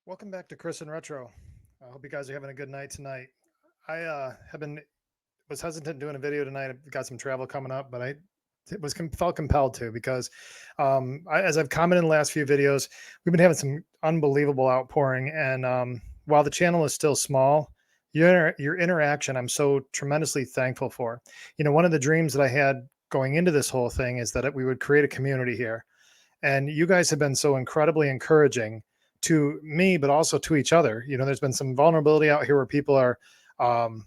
Welcome back to Chris and Retro. I hope you guys are having a good night tonight. I have been was hesitant doing a video tonight. I've got some travel coming up, but I felt compelled to because, as I've commented in the last few videos, we've been having some unbelievable outpouring. And while the channel is still small, your interaction, I'm so tremendously thankful for. You know, one of the dreams that I had going into this whole thing is that we would create a community here, and you guys have been so incredibly encouraging to me, but also to each other. You know, there's been some vulnerability out here where people are, um,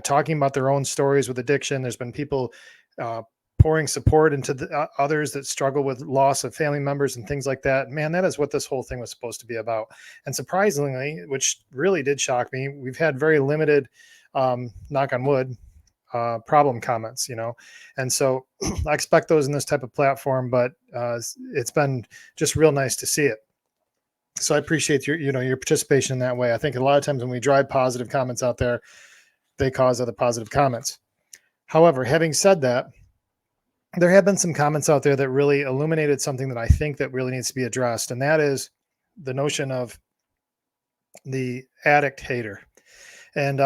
talking about their own stories with addiction. There's been people uh, pouring support into the others that struggle with loss of family members and things like that. Man, that is what this whole thing was supposed to be about. And surprisingly, which really did shock me, we've had very limited, knock on wood, problem comments, and so I expect those in this type of platform, but it's been just real nice to see it. So I appreciate your participation in that way. I think a lot of times when we drive positive comments out there, they cause other positive comments. However, having said that, there have been some comments out there that really illuminated something that I think that really needs to be addressed, and that is the notion of the addict hater. And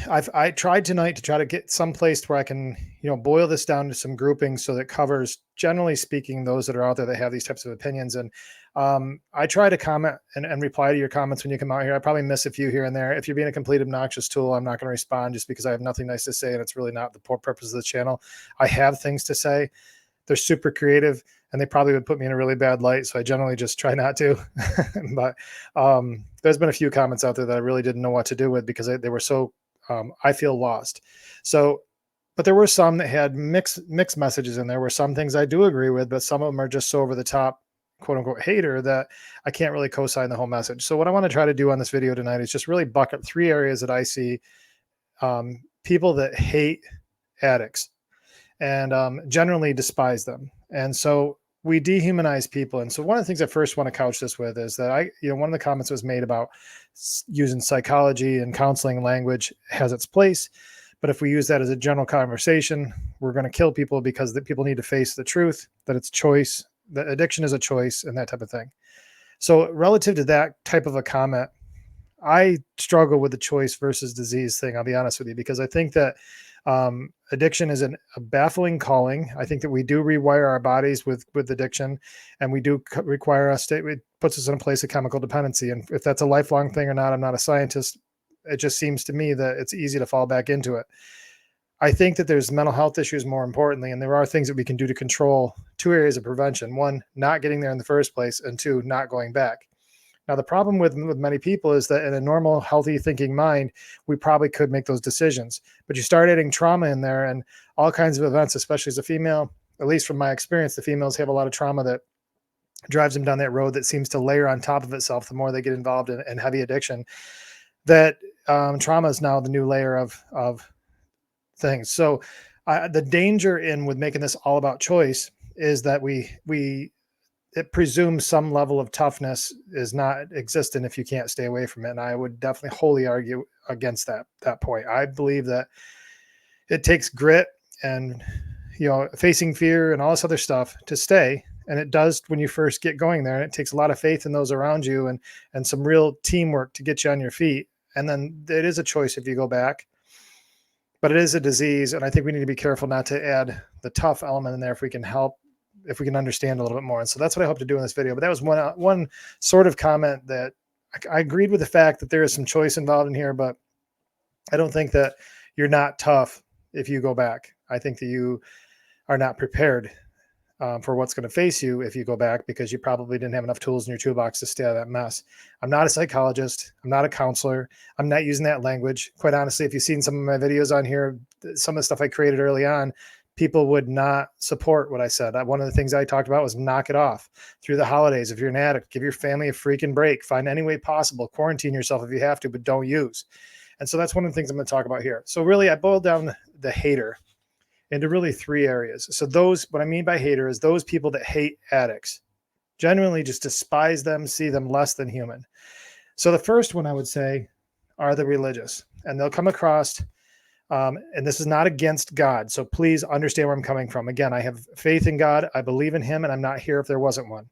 I tried tonight to try to get some place where I can, boil this down to some groupings so that covers, generally speaking, those that are out there that have these types of opinions. And I try to comment and reply to your comments when you come out here. I probably miss a few here and there. If you're being a complete obnoxious tool, I'm not going to respond just because I have nothing nice to say, and it's really not the purpose of the channel. I have things to say. They're super creative, and they probably would put me in a really bad light. So I generally just try not to. But there's been a few comments out there that I really didn't know what to do with because they were so, I feel lost. So, but there were some that had mixed messages in there where some things I do agree with, but some of them are just so over the top, quote unquote, hater that I can't really co-sign the whole message. So what I want to try to do on this video tonight is just really bucket three areas that I see people that hate addicts and generally despise them. And so we dehumanize people. And so one of the things I first want to couch this with is that one of the comments was made about using psychology and counseling language has its place. But if we use that as a general conversation, we're going to kill people because people need to face the truth that it's choice, that addiction is a choice and that type of thing. So relative to that type of a comment, I struggle with the choice versus disease thing. I'll be honest with you, because I think that addiction is a baffling calling. I think that we do rewire our bodies with addiction, and we do require us to, it puts us in a place of chemical dependency. And if that's a lifelong thing or not, I'm not a scientist. It just seems to me that it's easy to fall back into it. I think that there's mental health issues more importantly, and there are things that we can do to control two areas of prevention. One, not getting there in the first place, and two, not going back. Now, the problem with many people is that in a normal, healthy thinking mind, we probably could make those decisions. But you start adding trauma in there and all kinds of events, especially as a female, at least from my experience, the females have a lot of trauma that drives them down that road that seems to layer on top of itself the more they get involved in heavy addiction. That trauma is now the new layer of things. So the danger with making this all about choice is that it presumes some level of toughness is not existent if you can't stay away from it. And I would definitely wholly argue against that point. I believe that it takes grit and, facing fear and all this other stuff to stay. And it does when you first get going there. And it takes a lot of faith in those around you and some real teamwork to get you on your feet. And then it is a choice if you go back, but it is a disease. And I think we need to be careful not to add the tough element in there if we can understand a little bit more. And so that's what I hope to do in this video. But that was one sort of comment that I agreed with the fact that there is some choice involved in here, but I don't think that you're not tough if you go back. I think that you are not prepared for what's going to face you if you go back, because you probably didn't have enough tools in your toolbox to stay out of that mess. I'm not a psychologist. I'm not a counselor. I'm not using that language. Quite honestly, if you've seen some of my videos on here, some of the stuff I created early on, people would not support what I said. One of the things I talked about was knock it off through the holidays. If you're an addict, give your family a freaking break. Find any way possible. Quarantine yourself if you have to, but don't use. And so that's one of the things I'm going to talk about here. So really, I boiled down the hater into really three areas. So what I mean by hater is those people that hate addicts, genuinely just despise them, see them less than human. So the first one I would say are the religious, and they'll come across, and this is not against God. So please understand where I'm coming from. Again, I have faith in God. I believe in him, and I'm not here if there wasn't one.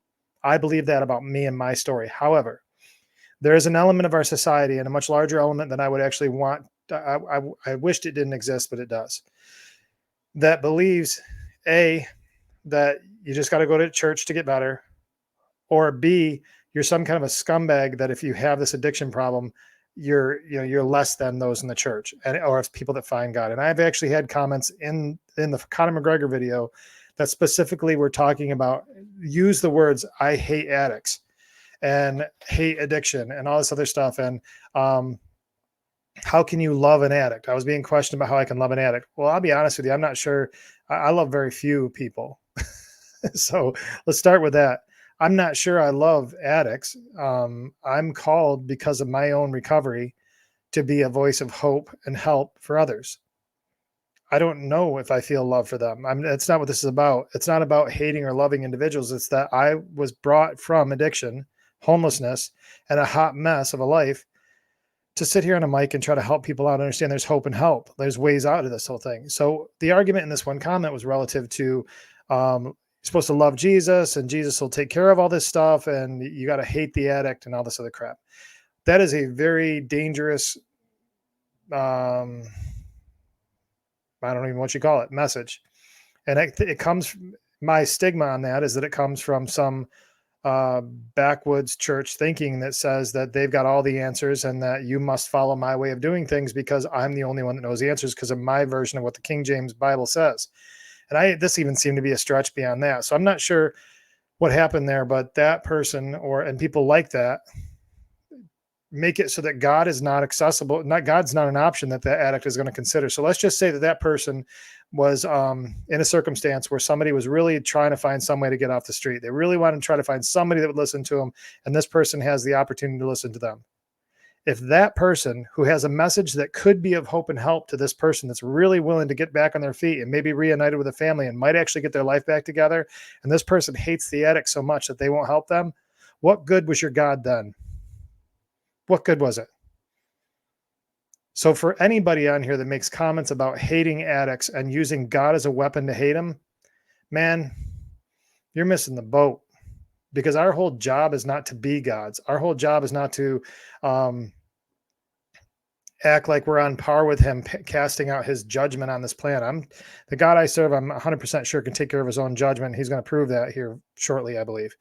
I believe that about me and my story. However, there is an element of our society, and a much larger element than I would actually want. I wished it didn't exist, but it does. That believes, A, that you just got to go to church to get better, or B, you're some kind of a scumbag that if you have this addiction problem, you're less than those in the church, and or if people that find God. And I've actually had comments in the Conor McGregor video that specifically were talking about, use the words, I hate addicts and hate addiction and all this other stuff. And how can you love an addict? I was being questioned about how I can love an addict. Well, I'll be honest with you, I'm not sure. I love very few people. So let's start with that. I'm not sure I love addicts. I'm called, because of my own recovery, to be a voice of hope and help for others. I don't know if I feel love for them. That's not what this is about. It's not about hating or loving individuals. It's that I was brought from addiction, homelessness, and a hot mess of a life to sit here on a mic and try to help people out, understand there's hope and help. There's ways out of this whole thing. So the argument in this one comment was relative to, you're supposed to love Jesus and Jesus will take care of all this stuff, and you got to hate the addict and all this other crap. That is a very dangerous, I don't even know what you call it, message. And it comes, my stigma on that is that it comes from some backwoods church thinking that says that they've got all the answers and that you must follow my way of doing things because I'm the only one that knows the answers because of my version of what the King James Bible says. And this even seemed to be a stretch beyond that. So I'm not sure what happened there, but that person and people like that make it so that God is not accessible. God's not an option that addict is going to consider. So let's just say that person was in a circumstance where somebody was really trying to find some way to get off the street. They really wanted to try to find somebody that would listen to them. And this person has the opportunity to listen to them. If that person who has a message that could be of hope and help to this person that's really willing to get back on their feet and maybe reunited with a family and might actually get their life back together, and this person hates the addict so much that they won't help them, what good was your God then? What good was it? So for anybody on here that makes comments about hating addicts and using God as a weapon to hate them, man, you're missing the boat, because our whole job is not to be God's. Our whole job is not to act like we're on par with him, casting out his judgment on this planet. The God I serve, I'm 100% sure can take care of his own judgment. He's going to prove that here shortly, I believe.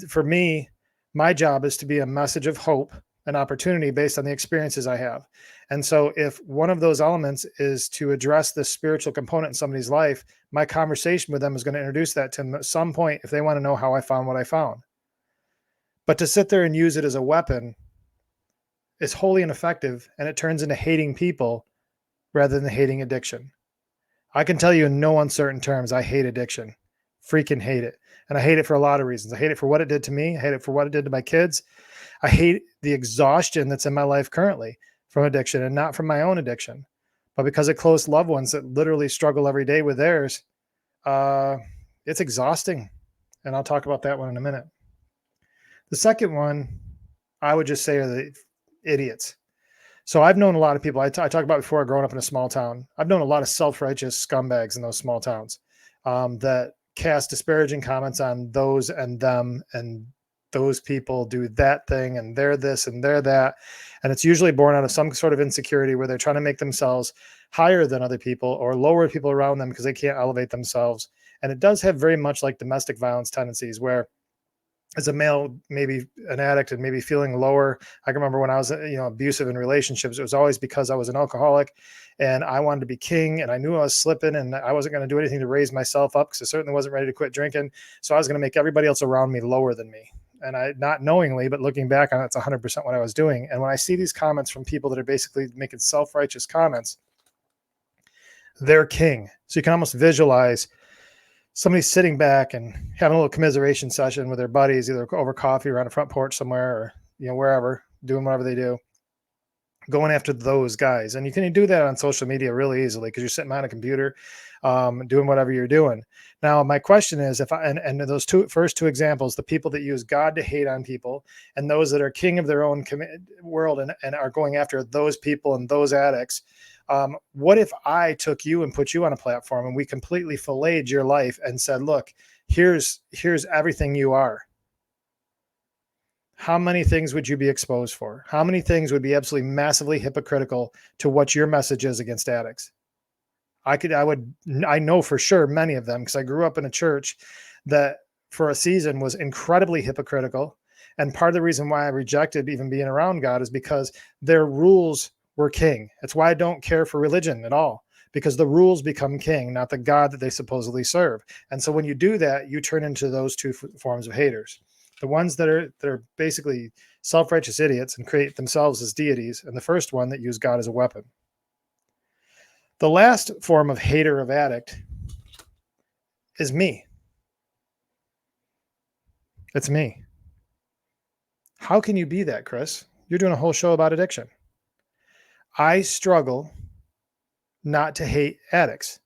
For me, my job is to be a message of hope and opportunity based on the experiences I have. And so if one of those elements is to address the spiritual component in somebody's life, my conversation with them is going to introduce that to them at some point if they want to know how I found what I found. But to sit there and use it as a weapon is wholly ineffective, and it turns into hating people rather than hating addiction. I can tell you in no uncertain terms, I hate addiction. Freaking hate it. And I hate it for a lot of reasons. I hate it for what it did to me. I hate it for what it did to my kids. I hate the exhaustion that's in my life currently from addiction, and not from my own addiction, but because of close loved ones that literally struggle every day with theirs. It's exhausting. And I'll talk about that one in a minute. The second one, I would just say, are the idiots. So I've known a lot of people. I talked about before, growing up in a small town. I've known a lot of self-righteous scumbags in those small towns that cast disparaging comments on those and them, and those people do that thing and they're this and they're that. And it's usually born out of some sort of insecurity where they're trying to make themselves higher than other people or lower people around them because they can't elevate themselves. And it does have very much like domestic violence tendencies, where as a male, maybe an addict and maybe feeling lower. I can remember when I was, abusive in relationships, it was always because I was an alcoholic and I wanted to be king, and I knew I was slipping and I wasn't going to do anything to raise myself up because I certainly wasn't ready to quit drinking. So I was going to make everybody else around me lower than me. And I, not knowingly, but looking back on it, it's 100% what I was doing. And when I see these comments from people that are basically making self-righteous comments, they're king. So you can almost visualize somebody sitting back and having a little commiseration session with their buddies, either over coffee or on a front porch somewhere, or wherever, doing whatever they do, going after those guys. And you can do that on social media really easily because you're sitting behind a computer, doing whatever you're doing. Now, my question is, and those first two examples, the people that use God to hate on people and those that are king of their own world and are going after those people and those addicts, what if I took you and put you on a platform and we completely filleted your life and said, look, here's everything you are. How many things would you be exposed for? How many things would be absolutely massively hypocritical to what your message is against addicts? I know for sure many of them, because I grew up in a church that for a season was incredibly hypocritical. And part of the reason why I rejected even being around God is because their rules were king. That's why I don't care for religion at all, because the rules become king, not the God that they supposedly serve. And so when you do that, you turn into those two forms of haters. The ones that are basically self-righteous idiots and create themselves as deities, and the first one that use God as a weapon. The last form of hater of addict is me. It's me. How can you be that, Chris? You're doing a whole show about addiction. I struggle not to hate addicts.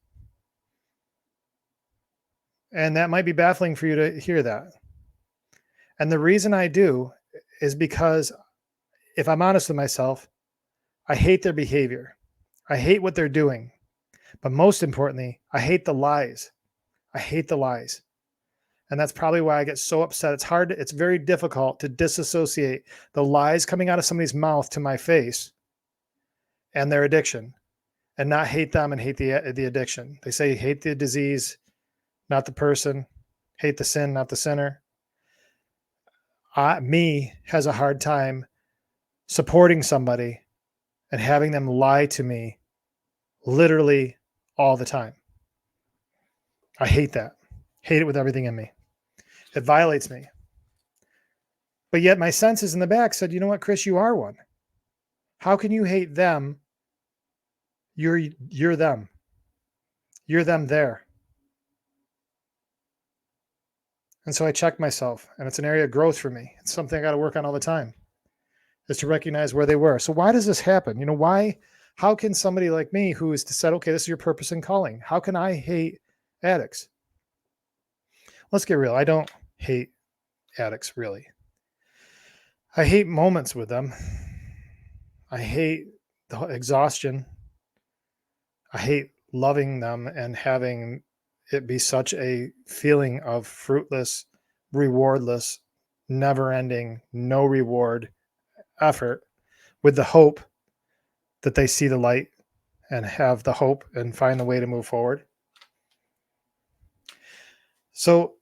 And that might be baffling for you to hear that. And the reason I do is because, if I'm honest with myself, I hate their behavior. I hate what they're doing. But most importantly, I hate the lies. I hate the lies. And that's probably why I get so upset. It's very difficult to disassociate the lies coming out of somebody's mouth to my face and their addiction, and not hate them and hate the addiction. They say hate the disease, not the person. Hate the sin, not the sinner. Me has a hard time supporting somebody and having them lie to me literally all the time. I hate that. Hate it with everything in me. It violates me. But yet my senses in the back said, you know what, Chris, you are one. How can you hate them? You're them. You're them there. And so I checked myself, and it's an area of growth for me. It's something I got to work on all the time, is to recognize where they were. So why does this happen? You know, how can somebody like me, who is to said, okay, this is your purpose and calling, how can I hate addicts? Let's get real. I don't hate addicts, really. I hate moments with them. I hate the exhaustion. I hate loving them and having it be such a feeling of fruitless, rewardless, never-ending, no reward effort, with the hope that they see the light and have the hope and find the way to move forward. So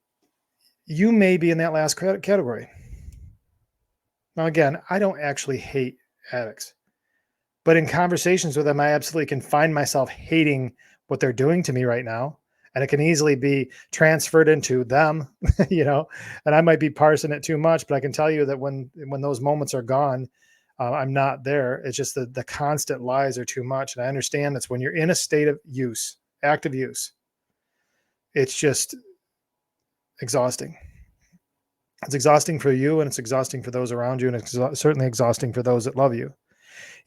you may be in that last category. Now, again, I don't actually hate addicts, but in conversations with them, I absolutely can find myself hating what they're doing to me right now. And it can easily be transferred into them, and I might be parsing it too much, but I can tell you that when those moments are gone, I'm not there. It's just the constant lies are too much. And I understand that's when you're in a state of use, active use, it's just exhausting. It's exhausting for you, and it's exhausting for those around you, and it's certainly exhausting for those that love you.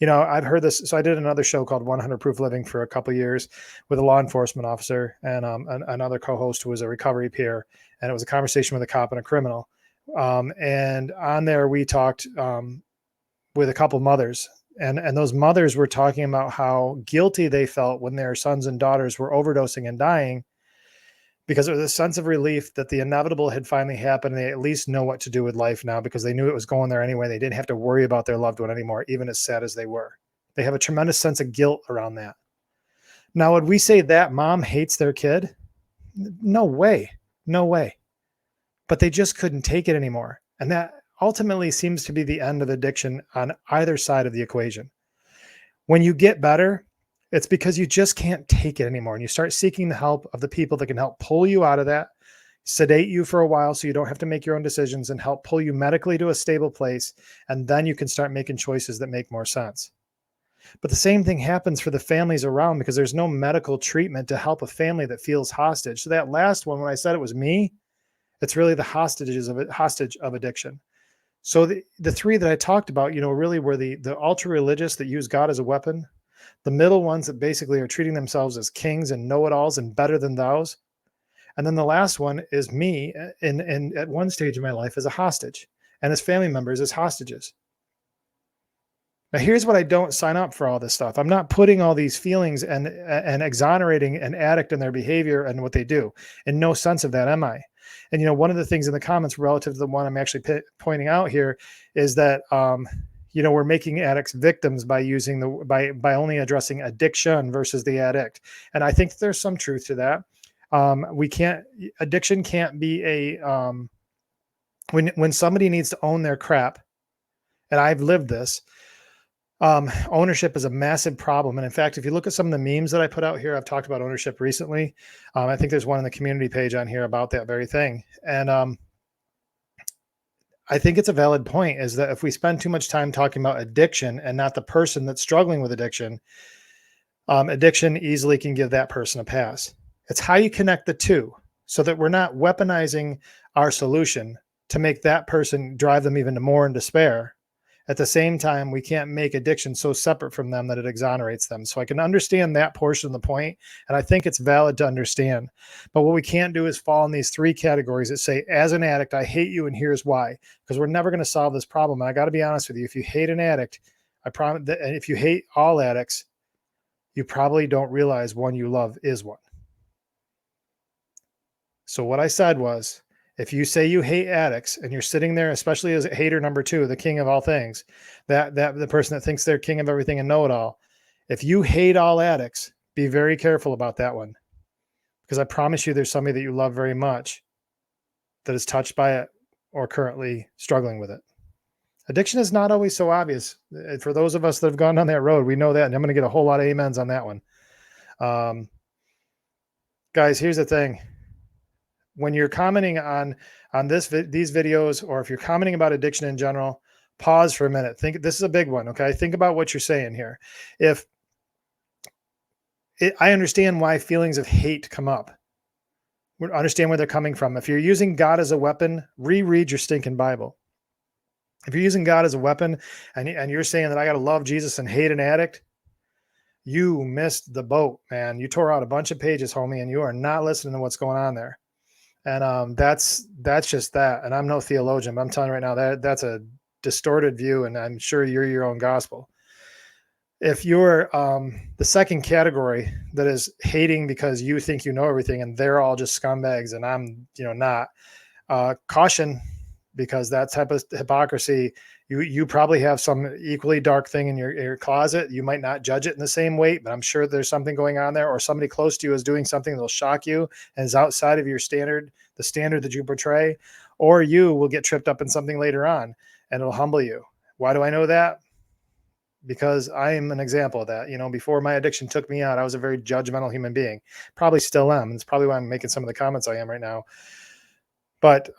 I've heard this. So I did another show called 100 Proof Living for a couple of years with a law enforcement officer and another co-host who was a recovery peer. And it was a conversation with a cop and a criminal. And on there, we talked with a couple mothers, and those mothers were talking about how guilty they felt when their sons and daughters were overdosing and dying, because it was a sense of relief that the inevitable had finally happened. And they at least know what to do with life now, because they knew it was going there anyway. They didn't have to worry about their loved one anymore, even as sad as they were. They have a tremendous sense of guilt around that. Now, would we say that mom hates their kid? No way. No way. But they just couldn't take it anymore. And that ultimately seems to be the end of addiction on either side of the equation. When you get better, it's because you just can't take it anymore. And you start seeking the help of the people that can help pull you out of that, sedate you for a while so you don't have to make your own decisions, and help pull you medically to a stable place. And then you can start making choices that make more sense. But the same thing happens for the families around, because there's no medical treatment to help a family that feels hostage. So that last one, when I said it was me, it's really the hostage of addiction. So the three that I talked about, really were the ultra religious that use God as a weapon, the middle ones that basically are treating themselves as kings and know-it-alls and better than thous. And then the last one is me at one stage of my life as a hostage, and as family members as hostages. Now, here's what I don't sign up for all this stuff. I'm not putting all these feelings and exonerating an addict and their behavior and what they do. In no sense of that am I. And, one of the things in the comments relative to the one I'm actually pointing out here is that, we're making addicts victims by using by only addressing addiction versus the addict. And I think there's some truth to that. Addiction can't be when somebody needs to own their crap. And I've lived this. Ownership is a massive problem. And in fact, if you look at some of the memes that I put out here, I've talked about ownership recently. I think there's one in the community page on here about that very thing. And I think it's a valid point, is that if we spend too much time talking about addiction and not the person that's struggling with addiction, addiction easily can give that person a pass. It's how you connect the two so that we're not weaponizing our solution to make that person drive them even more in despair. At the same time, we can't make addiction so separate from them that it exonerates them. So I can understand that portion of the point, and I think it's valid to understand. But what we can't do is fall in these three categories that say, as an addict, I hate you, and here's why. Because we're never going to solve this problem. And I got to be honest with you, if you hate an addict, I promise that, and if you hate all addicts, you probably don't realize one you love is one. So what I said was, if you say you hate addicts and you're sitting there, especially as hater number 2, the king of all things, that the person that thinks they're king of everything and know it all, if you hate all addicts, be very careful about that one. Because I promise you there's somebody that you love very much that is touched by it or currently struggling with it. Addiction is not always so obvious. For those of us that have gone down that road, we know that, and I'm going to get a whole lot of amens on that one. Guys, here's the thing. When you're commenting on these videos, or if you're commenting about addiction in general, pause for a minute. This is a big one. Okay. Think about what you're saying here. I understand why feelings of hate come up. Understand where they're coming from. If you're using God as a weapon, reread your stinking Bible. If you're using God as a weapon and you're saying that I got to love Jesus and hate an addict, you missed the boat, man. You tore out a bunch of pages, homie, and you are not listening to what's going on there. And that's just that. And I'm no theologian, but I'm telling you right now that that's a distorted view, and I'm sure you're your own gospel. If you're the second category that is hating because you think you know everything and they're all just scumbags and I'm not, caution, because that type of hypocrisy, you probably have some equally dark thing in your closet. You might not judge it in the same weight, but I'm sure there's something going on there, or somebody close to you is doing something that'll shock you and is outside of your standard, the standard that you portray, or you will get tripped up in something later on and it'll humble you. Why do I know that? Because I am an example of that. Before my addiction took me out, I was a very judgmental human being. Probably still am. It's probably why I'm making some of the comments I am right now. But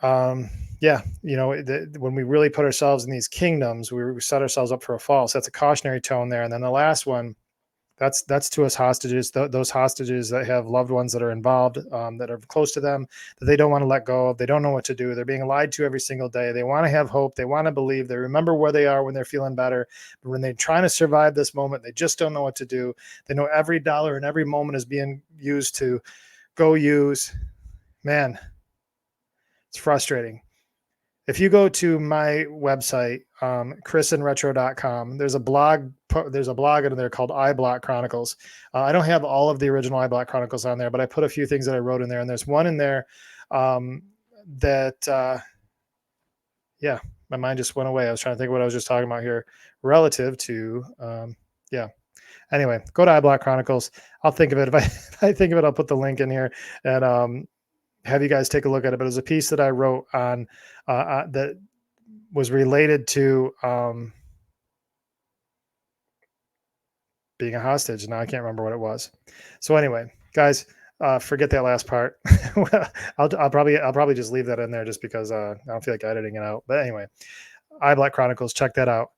yeah, when we really put ourselves in these kingdoms, we set ourselves up for a fall. So that's a cautionary tone there. And then the last one, that's to us hostages, those hostages that have loved ones that are involved, that are close to them, that they don't want to let go of. They don't know what to do. They're being lied to every single day. They want to have hope. They want to believe. They remember where they are when they're feeling better. But when they're trying to survive this moment, they just don't know what to do. They know every dollar and every moment is being used to go use. Man, it's frustrating. If you go to my website, chrisandretro.com, there's a blog under there called iBlock Chronicles. I don't have all of the original iBlock Chronicles on there, but I put a few things that I wrote in there, and there's one in there yeah, my mind just went away. I was trying to think of what I was just talking about here relative to, yeah. Anyway, go to iBlock Chronicles. I'll think of it. If I think of it, I'll put the link in here and have you guys take a look at it. But it was a piece that I wrote on that was related to being a hostage. Now I can't remember what it was. So anyway, guys, forget that last part. I'll probably just leave that in there just because I don't feel like editing it out. But anyway, iBlock Chronicles, check that out.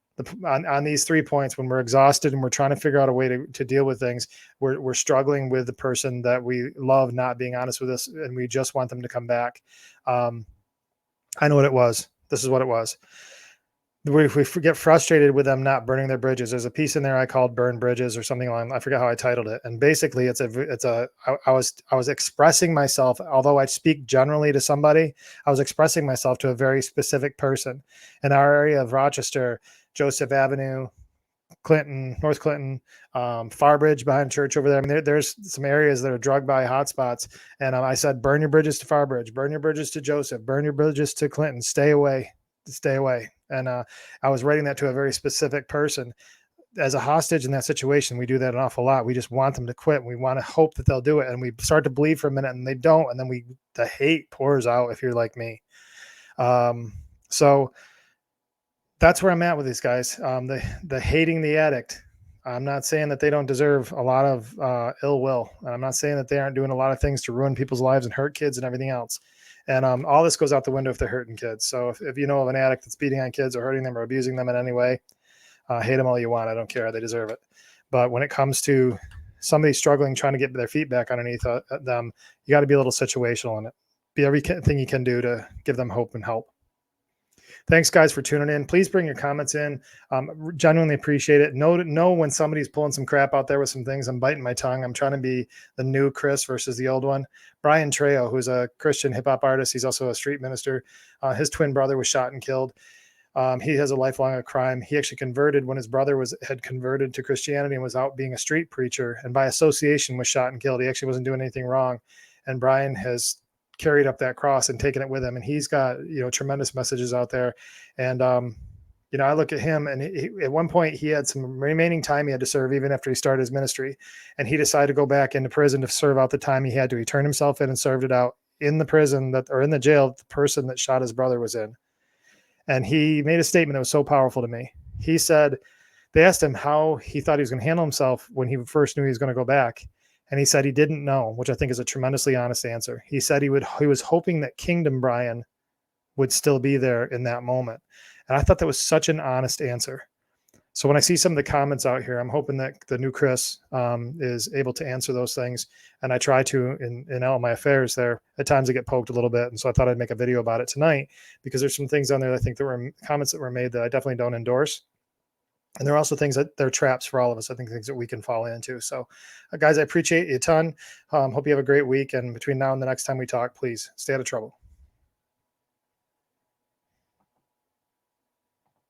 On these 3 points, when we're exhausted and we're trying to figure out a way to deal with things, we're struggling with the person that we love not being honest with us, and we just want them to come back. I know what it was. This is what it was. We get frustrated with them not burning their bridges. There's a piece in there I called "Burn Bridges" or something along. I forget how I titled it. And basically, I was expressing myself. Although I speak generally to somebody, I was expressing myself to a very specific person in our area of Rochester, Joseph Avenue, Clinton, North Clinton, Farbridge behind church over there. I mean, there's some areas that are drug by hotspots. And I said, burn your bridges to Farbridge, burn your bridges to Joseph, burn your bridges to Clinton, stay away, stay away. And I was writing that to a very specific person. As a hostage in that situation, we do that an awful lot. We just want them to quit. We want to hope that they'll do it. And we start to believe for a minute and they don't. And then the hate pours out if you're like me. So that's where I'm at with these guys. The hating the addict. I'm not saying that they don't deserve a lot of ill will. And I'm not saying that they aren't doing a lot of things to ruin people's lives and hurt kids and everything else. And all this goes out the window if they're hurting kids. So if you know of an addict that's beating on kids or hurting them or abusing them in any way, hate them all you want. I don't care. They deserve it. But when it comes to somebody struggling, trying to get their feet back underneath them, you got to be a little situational in it. Be everything you can do to give them hope and help. Thanks, guys, for tuning in. Please bring your comments in. Genuinely appreciate it. Know when somebody's pulling some crap out there with some things. I'm biting my tongue. I'm trying to be the new Chris versus the old one. Brian Trejo, who's a Christian hip-hop artist. He's also a street minister. His twin brother was shot and killed. He has a lifelong crime. He actually converted when his brother had converted to Christianity and was out being a street preacher, and by association was shot and killed. He actually wasn't doing anything wrong. And Brian has carried up that cross and taken it with him. And he's got, tremendous messages out there. And, I look at him and at one point he had some remaining time he had to serve even after he started his ministry. And he decided to go back into prison to serve out the time he had to. He turned himself in and served it out in the prison or in the jail the person that shot his brother was in. And he made a statement that was so powerful to me. He said, they asked him how he thought he was going to handle himself when he first knew he was going to go back. And he said he didn't know, which I think is a tremendously honest answer. He said he was hoping that Kingdom Brian would still be there in that moment. And I thought that was such an honest answer. So when I see some of the comments out here, I'm hoping that the new Chris is able to answer those things. And I try to in all my affairs there. At times I get poked a little bit. And so I thought I'd make a video about it tonight because there's some things on there that I think that were comments that were made that I definitely don't endorse. And there are also things that they're traps for all of us. I think things that we can fall into. So guys, I appreciate you a ton. Hope you have a great week. And between now and the next time we talk, please stay out of trouble.